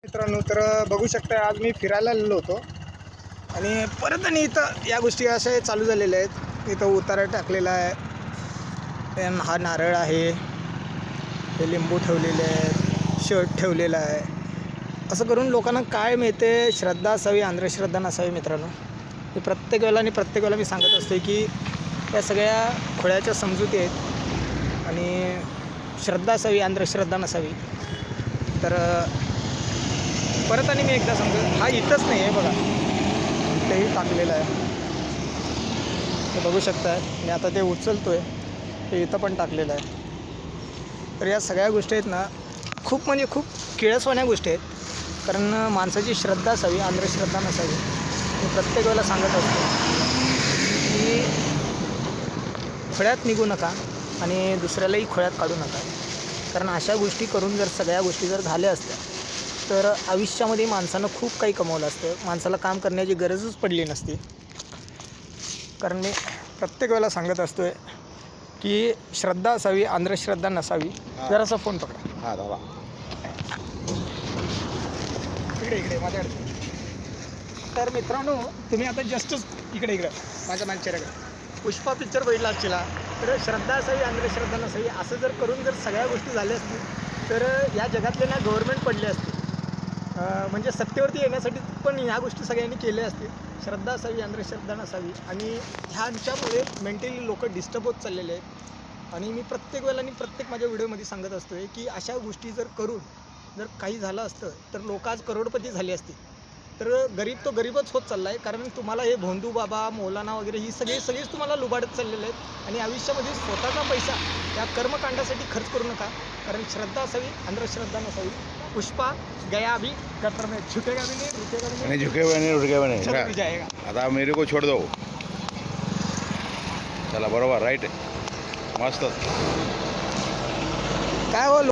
मित्रांनो, तर बघू शकता आज मी फिरायला आलेलो होतो आणि परत आणि इथं या गोष्टी अशा चालू झालेल्या आहेत. इथं उतारा टाकलेला आहे, हा नारळ आहे, हे लिंबू ठेवलेले आहेत, शर्ट ठेवलेला आहे. असं करून लोकांना काय मिळते, श्रद्धा असावी, अंधश्रद्धा नसावी. मित्रांनो, मी प्रत्येक वेळेला मी सांगत असते की या सगळ्या खोळ्याच्या समजुती आहेत आणि श्रद्धा असावी, अंधश्रद्धा नसावी. तर परत आणि मी एकदा सांगतो, हा इथंच नाही आहे बघा, इथेही टाकलेलं आहे, ते बघू शकता. मी आता ते उचलतो आहे, ते इथं पण टाकलेलं आहे. तर या सगळ्या गोष्टी आहेत ना, खूप म्हणजे खूप किळसवाण्या गोष्टी आहेत. कारण माणसाची श्रद्धा असावी, अंधश्रद्धा नसावी. मी प्रत्येक वेळेला सांगत असतो की खोळ्यात निघू नका आणि दुसऱ्यालाही खोळ्यात काढू नका. कारण अशा गोष्टी करून जर सगळ्या गोष्टी जर झाल्या असत्या तर आयुष्यामध्ये माणसानं खूप काही कमवलं असतं, माणसाला काम करण्याची गरजच पडली नसती. कारण मी प्रत्येक वेळेला सांगत असतो आहे की श्रद्धा असावी, अंधश्रद्धा नसावी. जरासा फोन पकडा. हां दादा, इकडे माझ्याकडे. तर मित्रांनो, तुम्ही आता जस्टच इकडे माझ्या चेहऱ्याकडे पुष्पा पिक्चर बघितला असला, तर श्रद्धा असावी, अंधश्रद्धा नसावी असं जर करून जर सगळ्या गोष्टी झाल्या असतील तर या जगातले ना गव्हर्नमेंट पडले असते. म्हणजे सत्तेवरती येण्यासाठी पण ह्या गोष्टी सगळ्यांनी केल्या असतील. श्रद्धा असावी, अंधश्रद्धा नसावी. आणि ह्यांच्यामुळे मेंटली लोक डिस्टर्ब होत चाललेले आहेत. आणि मी प्रत्येक माझ्या व्हिडिओमध्ये सांगत असतो आहे की अशा गोष्टी जर करून जर काही झालं असतं तर लोक आज करोडपती झाले असते. तर गरीब तो गरीबच होत चालला आहे. कारण तुम्हाला हे भोंदू बाबा, मौलाना वगैरे ही सगळीच तुम्हाला लुबाडत चाललेले आहेत. आणि आयुष्यामध्ये स्वतःचा पैसा या कर्मकांडासाठी खर्च करू नका. कारण श्रद्धा असावी, अंधश्रद्धा नसावी. पुष्पा गया अभी गटर में, झुकेगा भी नहीं, रुकेगा भी नहीं, रुकेगा नहीं चल भी जाएगा. आता मेरे को छोड़ दो. चला, बरोबर, राईट, मस्त. काय हो